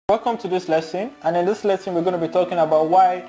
Welcome to this lesson, and in this lesson we're going to be talking about why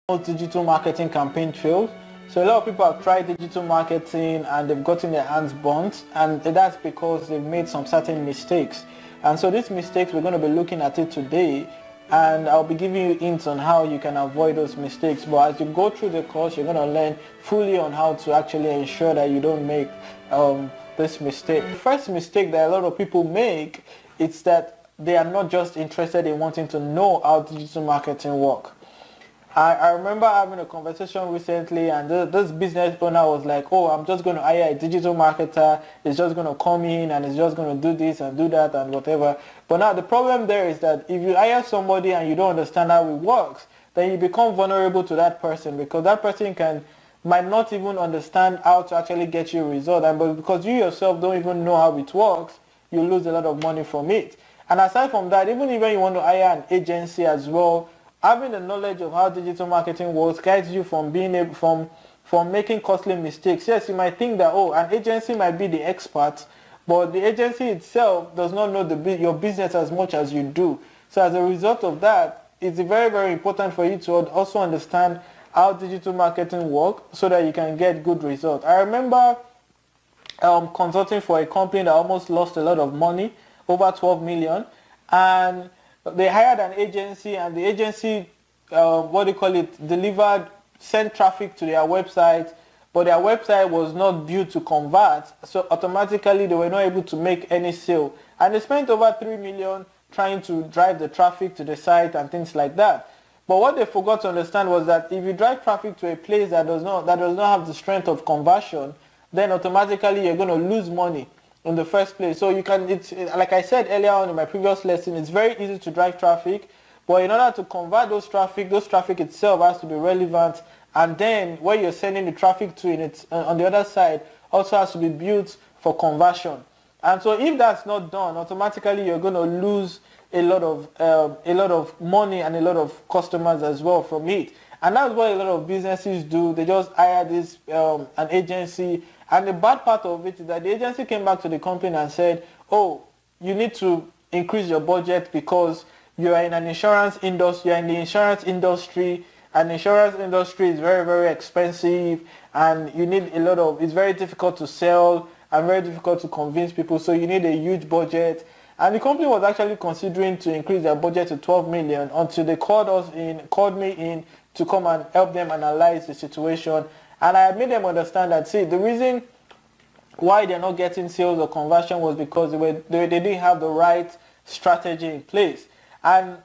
most digital marketing campaigns fail. So a lot of people have tried digital marketing and they've gotten their hands burnt, and that's because they've made some certain mistakes. And so these mistakes, we're going to be looking at it today, and I'll be giving you hints on how you can avoid those mistakes. But as you go through the course, you're going to learn fully on how to actually ensure that you don't make this mistake. The first mistake that a lot of people make is that they are not just interested in wanting to know how digital marketing works. I remember having a conversation recently, and this business owner was like, oh, I'm just going to hire a digital marketer. It's just going to come in and it's just going to do this and do that and whatever. But now the problem there is that if you hire somebody and you don't understand how it works, then you become vulnerable to that person, because that person might not even understand how to actually get you a result. And but because you yourself don't even know how it works, you lose a lot of money from it. And aside from that, even if you want to hire an agency as well, having the knowledge of how digital marketing works guides you from being able from making costly mistakes. Yes, you might think that, oh, an agency might be the expert, but the agency itself does not know your business as much as you do. So as a result of that, it's very, very important for you to also understand how digital marketing works so that you can get good results. I remember consulting for a company that almost lost a lot of money, over 12 million, and they hired an agency, and the agency, sent traffic to their website, but their website was not built to convert, so automatically they were not able to make any sale. And they spent over 3 million trying to drive the traffic to the site and things like that. But what they forgot to understand was that if you drive traffic to a place that does not have the strength of conversion, then automatically you're going to lose money in the first place. So it's like I said earlier on in my previous lesson, it's very easy to drive traffic, but in order to convert those traffic itself has to be relevant, and then where you're sending the traffic to on the other side also has to be built for conversion. And so if that's not done, automatically you're going to lose a lot of money and a lot of customers as well from it. And that's what a lot of businesses do. They just hire this an agency. And the bad part of it is that the agency came back to the company and said, oh, you need to increase your budget because you are in an insurance industry, you're in the insurance industry, and the insurance industry is very, very expensive, and you need it's very difficult to sell and very difficult to convince people, so you need a huge budget. And the company was actually considering to increase their budget to 12 million until they called me in to come and help them analyze the situation. And I made them understand that, see, the reason why they're not getting sales or conversion was because they didn't have the right strategy in place. And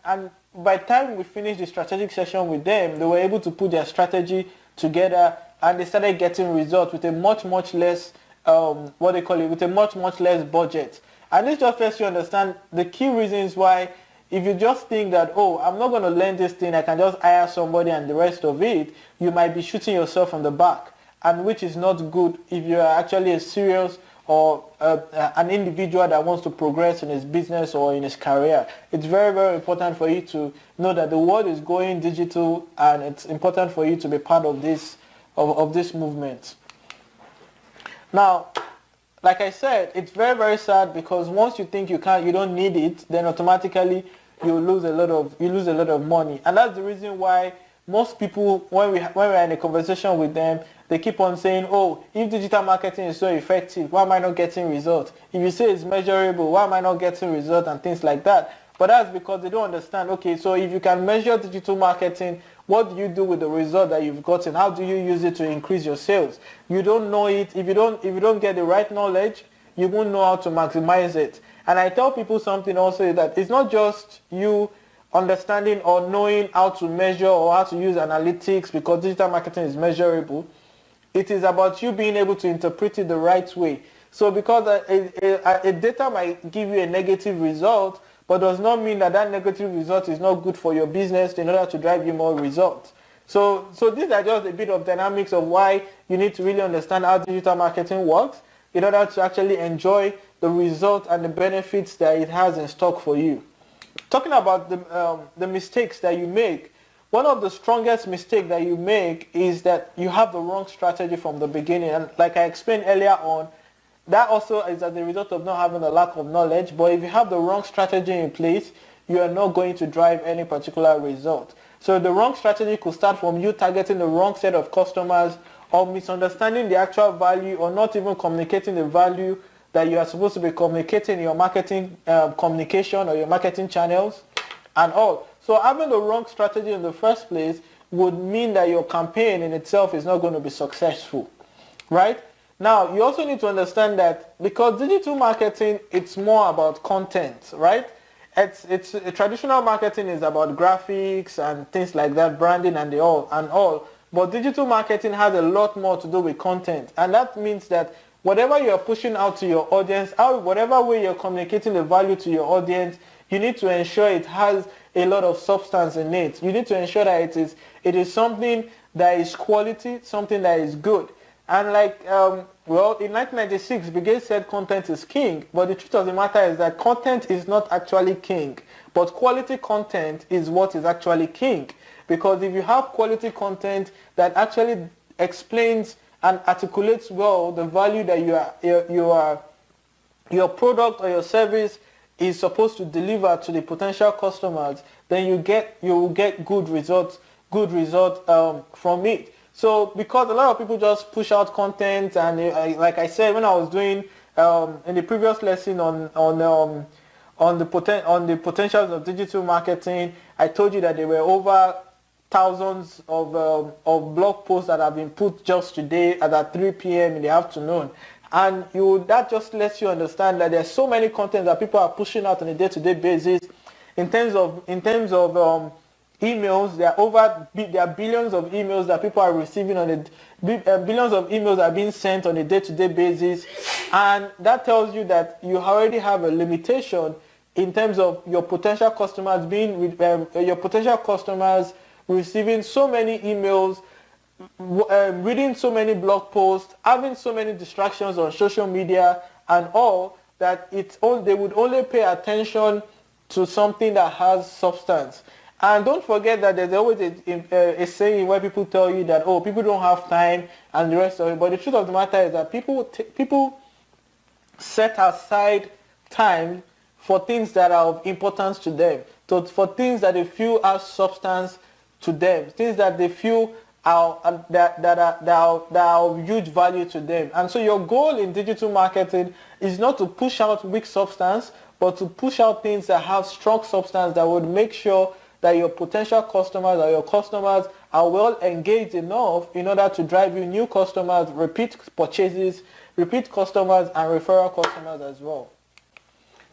by the time we finished the strategic session with them, they were able to put their strategy together, and they started getting results with a much less with a much less budget. And this just lets you understand the key reasons why, if you just think that, oh, I'm not going to learn this thing, I can just hire somebody and the rest of it, you might be shooting yourself from the back, and which is not good if you are actually a serious or an individual that wants to progress in his business or in his career. It's very, very important for you to know that the world is going digital, and it's important for you to be part of this movement. Now, like I said, it's very, very sad, because once you think you don't need it, then automatically you lose a lot of money. And that's the reason why most people, when we're in a conversation with them, they keep on saying, oh, if digital marketing is so effective, why am I not getting results? If you say it's measurable, why am I not getting results, and things like that. But that's because they don't understand, okay, so if you can measure digital marketing, what do you do with the result that you've gotten? How do you use it to increase your sales? You don't know it. If you don't get the right knowledge, you won't know how to maximize it. And I tell people something also, that it's not just you understanding or knowing how to measure or how to use analytics, because digital marketing is measurable. It is about you being able to interpret it the right way. So because a data might give you a negative result, but does not mean that negative result is not good for your business in order to drive you more results. So these are just a bit of dynamics of why you need to really understand how digital marketing works in order to actually enjoy the results and the benefits that it has in stock for you. Talking about the mistakes that you make, one of the strongest mistakes that you make is that you have the wrong strategy from the beginning. And like I explained earlier on, That also is as a result of not having a lack of knowledge. But if you have the wrong strategy in place, you are not going to drive any particular result. So the wrong strategy could start from you targeting the wrong set of customers, or misunderstanding the actual value, or not even communicating the value that you are supposed to be communicating in your marketing communication or your marketing channels and all. So having the wrong strategy in the first place would mean that your campaign in itself is not going to be successful, right? Now, you also need to understand that because digital marketing, it's more about content, right? It's traditional marketing is about graphics and things like that, branding and all. But digital marketing has a lot more to do with content, and that means that whatever you're pushing out to your audience, whatever way you're communicating the value to your audience, you need to ensure it has a lot of substance in it. You need to ensure that it is something that is quality, something that is good. And like, well, in 1996, Bill Gates said content is king, but the truth of the matter is that content is not actually king, but quality content is what is actually king. Because if you have quality content that actually explains and articulates well the value that your product or your service is supposed to deliver to the potential customers, then you will get good results from it. So because a lot of people just push out content, and like I said when I was doing in the previous lesson on the potentials of digital marketing, I told you that there were over thousands of blog posts that have been put just today at 3 p.m. in the afternoon. And that just lets you understand that there's so many content that people are pushing out on a day-to-day basis. In terms of emails, there are billions of emails that people are receiving billions of emails are being sent on a day-to-day basis, and that tells you that you already have a limitation in terms of your potential customers receiving so many emails, reading so many blog posts, having so many distractions on social media and all, that they would only pay attention to something that has substance. And don't forget that there's always a saying where people tell you that, oh, people don't have time and the rest of it. But the truth of the matter is that people set aside time for things that are of importance to them, for things that they feel have substance to them, things that they feel are of huge value to them. And so your goal in digital marketing is not to push out weak substance, but to push out things that have strong substance that would make sure that your potential customers or your customers are well engaged enough in order to drive you new customers, repeat purchases, repeat customers, and referral customers as well.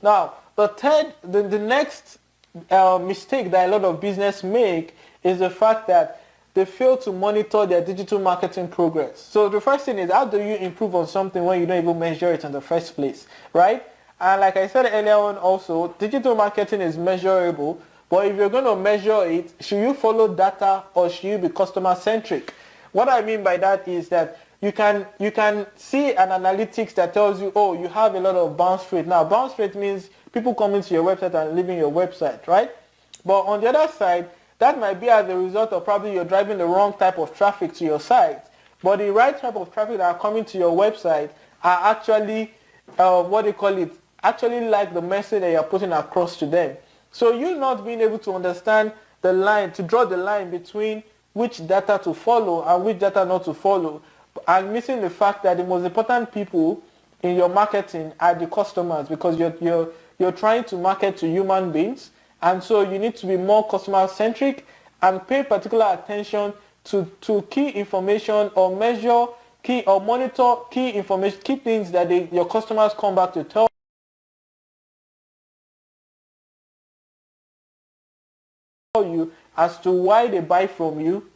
Now, the next mistake that a lot of business make is the fact that they fail to monitor their digital marketing progress. So the first thing is, how do you improve on something when you don't even measure it in the first place, right? And like I said earlier on also, digital marketing is measurable, but if you're going to measure it, should you follow data or should you be customer centric? What I mean by that is that you can see an analytics that tells you, oh, you have a lot of bounce rate. Now, bounce rate means people coming to your website and leaving your website, right? But on the other side, that might be as a result of probably you're driving the wrong type of traffic to your site. But the right type of traffic that are coming to your website are actually, actually like the message that you're putting across to them. So you not being able to understand the line, to draw the line between which data to follow and which data not to follow, and missing the fact that the most important people in your marketing are the customers, because you're trying to market to human beings, and so you need to be more customer centric and pay particular attention to key information, or measure key or monitor key information, key things that your customers come back to tell you as to why they buy from you,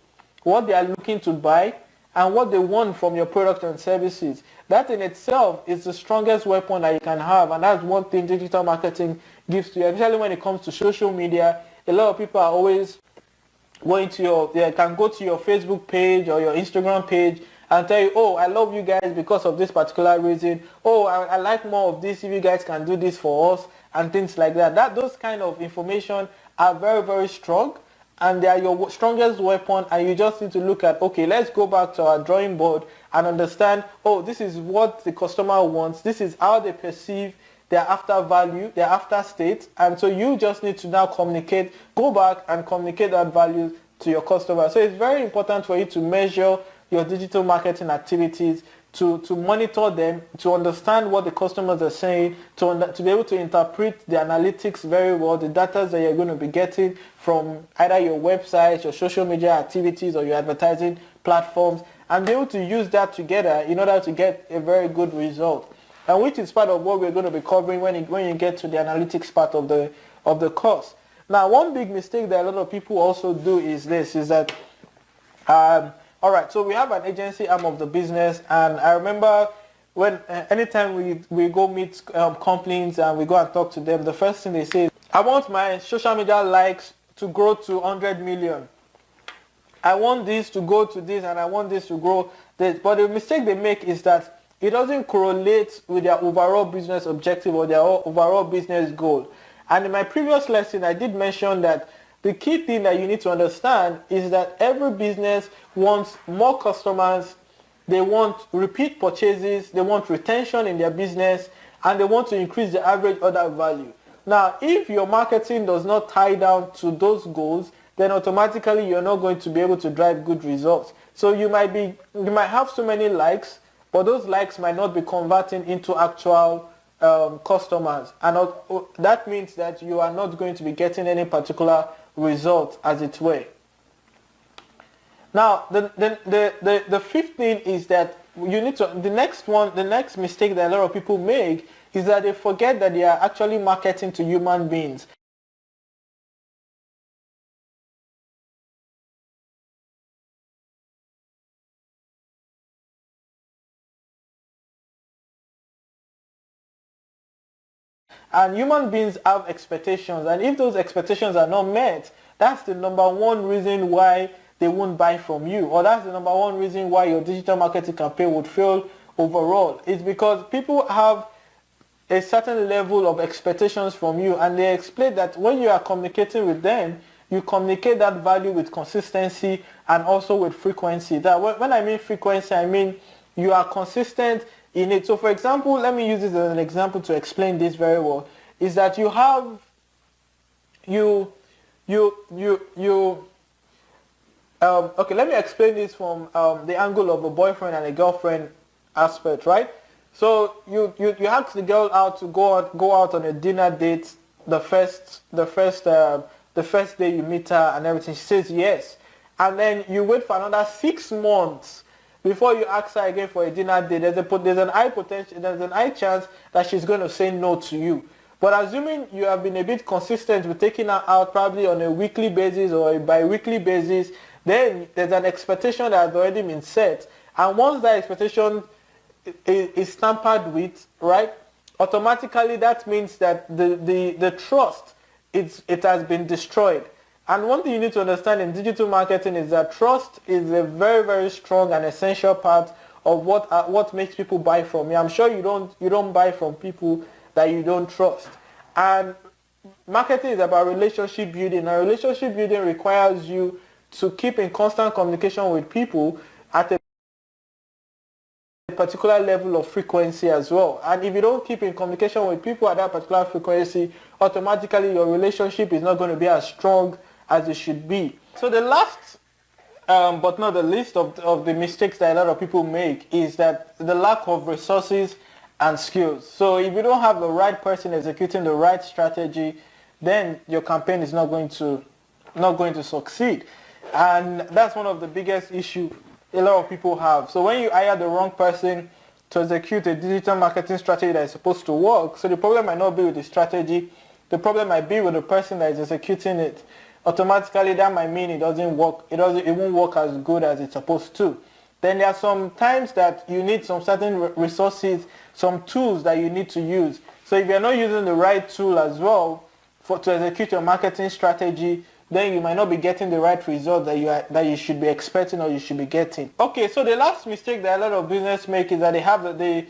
what they are looking to buy, and what they want from your products and services. That in itself is the strongest weapon that you can have, and that's one thing digital marketing gives to you, especially when it comes to social media. A lot of people are always going to they can go to your Facebook page or your Instagram page and tell you, oh, I love you guys because of this particular reason. Oh, I like more of this if you guys can do this for us, and things like that. Those kind of information are very, very strong, and they are your strongest weapon, and you just need to look at, okay, let's go back to our drawing board and understand, oh, this is what the customer wants, this is how they perceive their after value, their after state, and so you just need to now communicate, go back and communicate that value to your customer. So it's very important for you to measure your digital marketing activities, to monitor them, to understand what the customers are saying, to be able to interpret the analytics very well, the data that you're going to be getting from either your website, your social media activities, or your advertising platforms, and be able to use that together in order to get a very good result. And which is part of what we're going to be covering when you get to the analytics part of the course. Now, one big mistake that a lot of people also do is this, is that all right, so we have an agency arm of the business, and I remember when anytime we go meet companies and we go and talk to them, the first thing they say is, I want my social media likes to grow to 100 million. I want this to go to this, and I want this to grow this. But the mistake they make is that it doesn't correlate with their overall business objective or their overall business goal. And in my previous lesson, I did mention that the key thing that you need to understand is that every business wants more customers, they want repeat purchases, they want retention in their business, and they want to increase the average order value. Now, if your marketing does not tie down to those goals, then automatically you're not going to be able to drive good results. So you might have so many likes, but those likes might not be converting into actual customers, and that means that you are not going to be getting any particular result, as it were. Now, the fifth thing is that you need to, the next mistake that a lot of people make is that they forget that they are actually marketing to human beings. And human beings have expectations, and if those expectations are not met, that's the number one reason why they won't buy from you, or that's the number one reason why your digital marketing campaign would fail overall. It's because people have a certain level of expectations from you, and they explain that when you are communicating with them, you communicate that value with consistency and also with frequency. That when I mean frequency, I mean you are consistent in it. So for example, let me use this as an example to explain this very well, is that you have okay, let me explain this from the angle of a boyfriend and a girlfriend aspect, right? So you ask the girl out to go out on a dinner date the first day you meet her and everything. She says yes, and then you wait for another 6 months before you ask her again for a dinner date. There's an high chance that she's going to say no to you. But assuming you have been a bit consistent with taking her out probably on a weekly basis or a bi-weekly basis, then there's an expectation that has already been set. And once that expectation is tampered with, right, automatically that means that the trust, it has been destroyed. And one thing you need to understand in digital marketing is that trust is a very, very strong and essential part of what makes people buy from you. I'm sure you don't buy from people that you don't trust. And marketing is about relationship building. And relationship building requires you to keep in constant communication with people at a particular level of frequency as well. And if you don't keep in communication with people at that particular frequency, automatically your relationship is not going to be as strong as it should be. So the last but not the least of the mistakes that a lot of people make is that the lack of resources and skills. So if you don't have the right person executing the right strategy, then your campaign is not going to succeed. And that's one of the biggest issues a lot of people have. So when you hire the wrong person to execute a digital marketing strategy that is supposed to work, so the problem might not be with the strategy, the problem might be with the person that is executing it. Automatically that might mean it doesn't work, it won't work as good as it's supposed to. Then there are some times that you need some certain resources, some tools that you need to use. So if you're not using the right tool as well to execute your marketing strategy, then you might not be getting the right result that you should be expecting or you should be getting. Okay, so the last mistake that a lot of business make is that they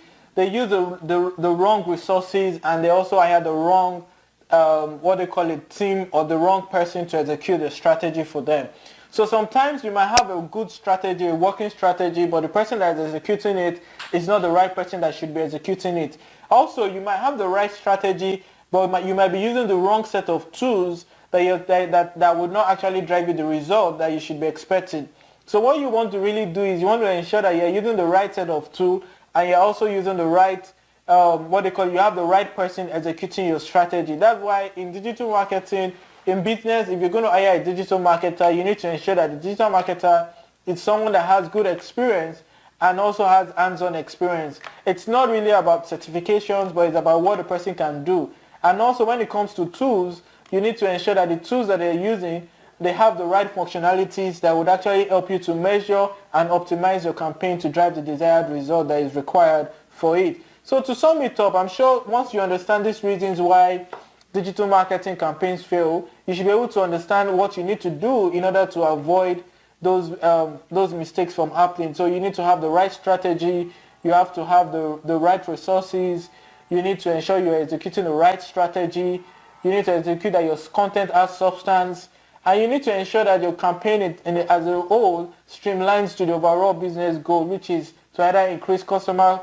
use the wrong resources, and they also hire the wrong what they call it, team or the wrong person to execute the strategy for them. So sometimes you might have a good strategy, a working strategy, but the person that is executing it is not the right person that should be executing it. Also, you might have the right strategy, but you might be using the wrong set of tools that would not actually drive you the result that you should be expecting. So what you want to really do is you want to ensure that you're using the right set of tools and you're also using the right you have the right person executing your strategy. That's why in digital marketing, in business, if you're going to hire a digital marketer, you need to ensure that the digital marketer is someone that has good experience and also has hands-on experience. It's not really about certifications, but it's about what the person can do. And also when it comes to tools, you need to ensure that the tools that they're using, they have the right functionalities that would actually help you to measure and optimize your campaign to drive the desired result that is required for it. So to sum it up, I'm sure once you understand these reasons why digital marketing campaigns fail, you should be able to understand what you need to do in order to avoid those mistakes from happening. So you need to have the right strategy, you have to have the right resources, you need to ensure you're executing the right strategy, you need to execute that your content has substance, and you need to ensure that your campaign as a whole streamlines to the overall business goal, which is to either increase customer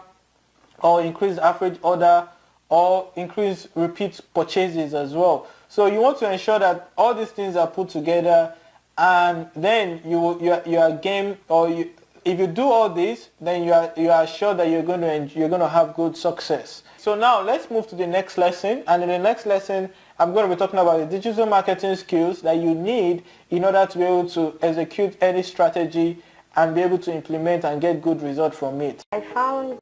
or increase average order or increase repeat purchases as well. So you want to ensure that all these things are put together, and then you are game, or if you do all this, then you are sure that you're going to have good success. So now let's move to the next lesson, and in the next lesson I'm going to be talking about the digital marketing skills that you need in order to be able to execute any strategy and be able to implement and get good results from it. I found